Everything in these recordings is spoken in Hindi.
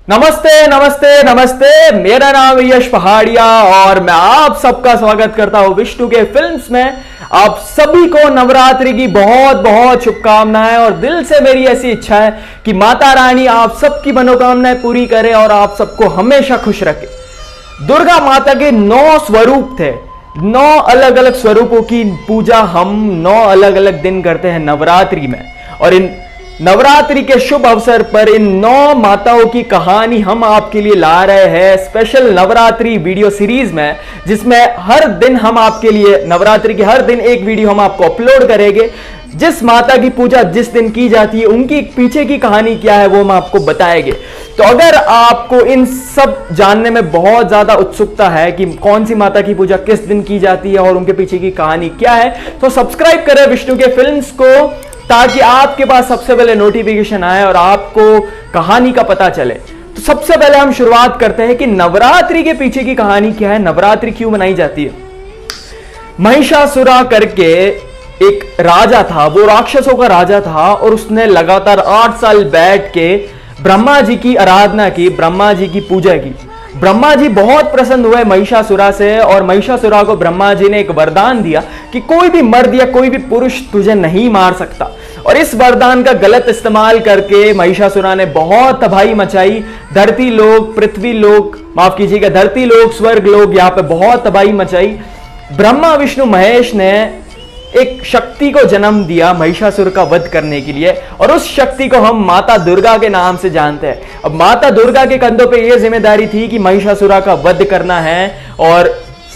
नमस्ते नमस्ते नमस्ते, मेरा नाम है यश पहाड़िया और मैं आप सबका स्वागत करता हूं विष्णु के फिल्म्स में। आप सभी को नवरात्रि की बहुत बहुत शुभकामनाएं और दिल से मेरी ऐसी इच्छा है कि माता रानी आप सबकी मनोकामनाएं पूरी करे और आप सबको हमेशा खुश रखे। दुर्गा माता के 9 स्वरूप थे, 9 अलग अलग स्वरूपों की पूजा हम 9 अलग अलग दिन करते हैं नवरात्रि में। और इन नवरात्रि के शुभ अवसर पर इन 9 माताओं की कहानी हम आपके लिए ला रहे हैं स्पेशल नवरात्रि वीडियो सीरीज में, जिसमें हर दिन हम आपके लिए नवरात्रि के हर दिन एक वीडियो हम आपको अपलोड करेंगे। जिस माता की पूजा जिस दिन की जाती है उनकी पीछे की कहानी क्या है वो हम आपको बताएंगे। तो अगर आपको इन सब जानने में बहुत ज्यादा उत्सुकता है कि कौन सी माता की पूजा किस दिन की जाती है और उनके पीछे की कहानी क्या है, तो सब्सक्राइब करें विष्णु के फिल्म्स को ताकि आपके पास सबसे पहले नोटिफिकेशन आए और आपको कहानी का पता चले। तो सबसे पहले हम शुरुआत करते हैं कि नवरात्रि के पीछे की कहानी क्या है, नवरात्रि क्यों मनाई जाती है। महिषासुरा करके एक राजा था, वो राक्षसों का राजा था और उसने लगातार 8 साल बैठ के ब्रह्मा जी की आराधना की, ब्रह्मा जी की पूजा की। ब्रह्मा जी बहुत प्रसन्न हुए महिषासुरा से और महिषासुरा को ब्रह्मा जी ने एक वरदान दिया कि कोई भी मर्द या कोई भी पुरुष तुझे नहीं मार सकता। और इस वरदान का गलत इस्तेमाल करके महिषासुरा ने बहुत तबाही मचाई। धरती लोक, पृथ्वी लोक, माफ कीजिएगा धरती लोक, स्वर्ग लोक, यहाँ पे बहुत तबाही मचाई। ब्रह्मा विष्णु महेश ने एक शक्ति को जन्म दिया महिषासुर का वध करने के लिए और उस शक्ति को हम माता दुर्गा के नाम से जानते हैं। अब माता दुर्गा के कंधों पे यह जिम्मेदारी थी कि महिषासुरा का वध करना है और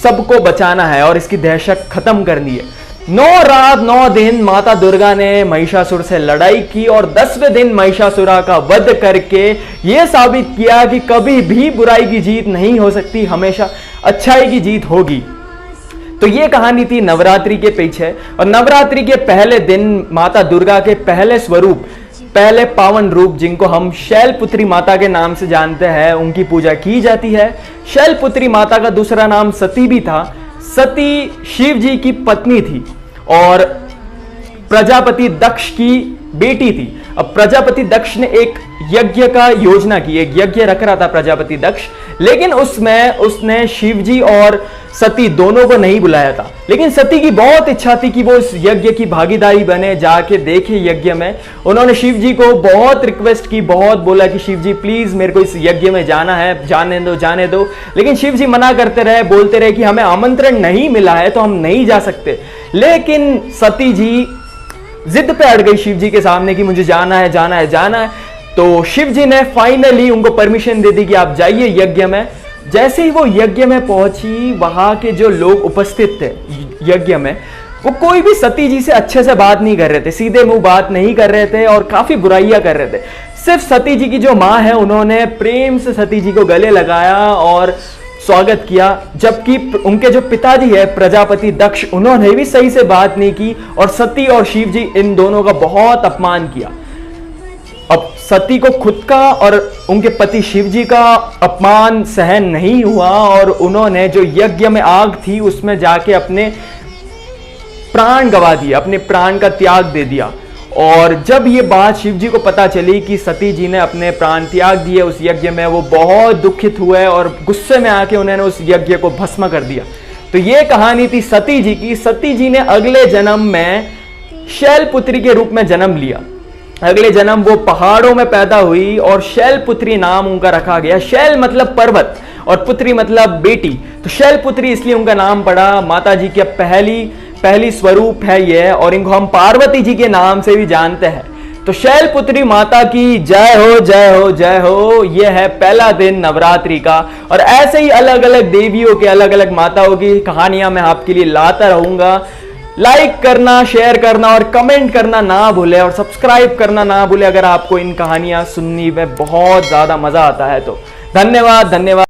सबको बचाना है और इसकी दहशत खत्म करनी है। 9 रात 9 दिन माता दुर्गा ने महिषासुर से लड़ाई की और 10वें दिन महिषासुरा का वध करके यह साबित किया कि कभी भी बुराई की जीत नहीं हो सकती, हमेशा अच्छाई की जीत होगी। तो ये कहानी थी नवरात्रि के पीछे। और नवरात्रि के पहले दिन माता दुर्गा के पहले स्वरूप, पहले पावन रूप जिनको हम शैलपुत्री माता के नाम से जानते हैं, उनकी पूजा की जाती है। शैलपुत्री माता का दूसरा नाम सती भी था। सती शिव जी की पत्नी थी और प्रजापति दक्ष की बेटी थी। अब प्रजापति दक्ष ने एक यज्ञ का योजना की, एक यज्ञ रख रहा था प्रजापति दक्ष, लेकिन उसमें उसने शिवजी और सती दोनों को नहीं बुलाया था। लेकिन सती की बहुत इच्छा थी कि वो इस यज्ञ की भागीदारी बने, जाके देखे यज्ञ में। उन्होंने शिवजी को बहुत रिक्वेस्ट की, बहुत बोला कि शिवजी प्लीज मेरे को इस यज्ञ में जाना है, जाने दो जाने दो। लेकिन शिवजी मना करते रहे, बोलते रहे कि हमें आमंत्रण नहीं मिला है तो हम नहीं जा सकते। लेकिन सती जी जिद पे अड़ गई शिव जी के सामने कि मुझे जाना है जाना है जाना है। तो शिव जी ने फाइनली उनको परमिशन दे दी कि आप जाइए यज्ञ में। जैसे ही वो यज्ञ में पहुंची, वहां के जो लोग उपस्थित थे यज्ञ में, वो कोई भी सती जी से अच्छे से बात नहीं कर रहे थे, सीधे मुंह बात नहीं कर रहे थे और काफी बुराइयां कर रहे थे। सिर्फ सती जी की जो माँ है उन्होंने प्रेम से सती जी को गले लगाया और स्वागत किया, जबकि उनके जो पिताजी है प्रजापति दक्ष, उन्होंने भी सही से बात नहीं की और सती और शिव जी इन दोनों का बहुत अपमान किया। अब सती को खुद का और उनके पति शिव जी का अपमान सहन नहीं हुआ और उन्होंने जो यज्ञ में आग थी उसमें जाके अपने प्राण गंवा दिए, अपने प्राण का त्याग दे दिया। और जब ये बात शिव जी को पता चली कि सती जी ने अपने प्राण त्याग दिए उस यज्ञ में, वो बहुत दुखित हुए और गुस्से में आके उन्होंने उस यज्ञ को भस्म कर दिया। तो ये कहानी थी सती जी की। सती जी ने अगले जन्म में शैलपुत्री के रूप में जन्म लिया। अगले जन्म वो पहाड़ों में पैदा हुई और शैलपुत्री नाम उनका रखा गया। शैल मतलब पर्वत और पुत्री मतलब बेटी, तो शैलपुत्री इसलिए उनका नाम पड़ा। माता जी की पहली स्वरूप है ये और इनको हम पार्वती जी के नाम से भी जानते हैं। तो शैलपुत्री माता की जय हो जय हो जय हो। यह है पहला दिन नवरात्रि का और ऐसे ही अलग अलग देवियों के, अलग अलग माताओं की कहानियां मैं आपके लिए लाता रहूंगा। लाइक करना, शेयर करना और कमेंट करना ना भूले और सब्सक्राइब करना ना भूले अगर आपको इन कहानियां सुनने में बहुत ज्यादा मजा आता है तो। धन्यवाद धन्यवाद।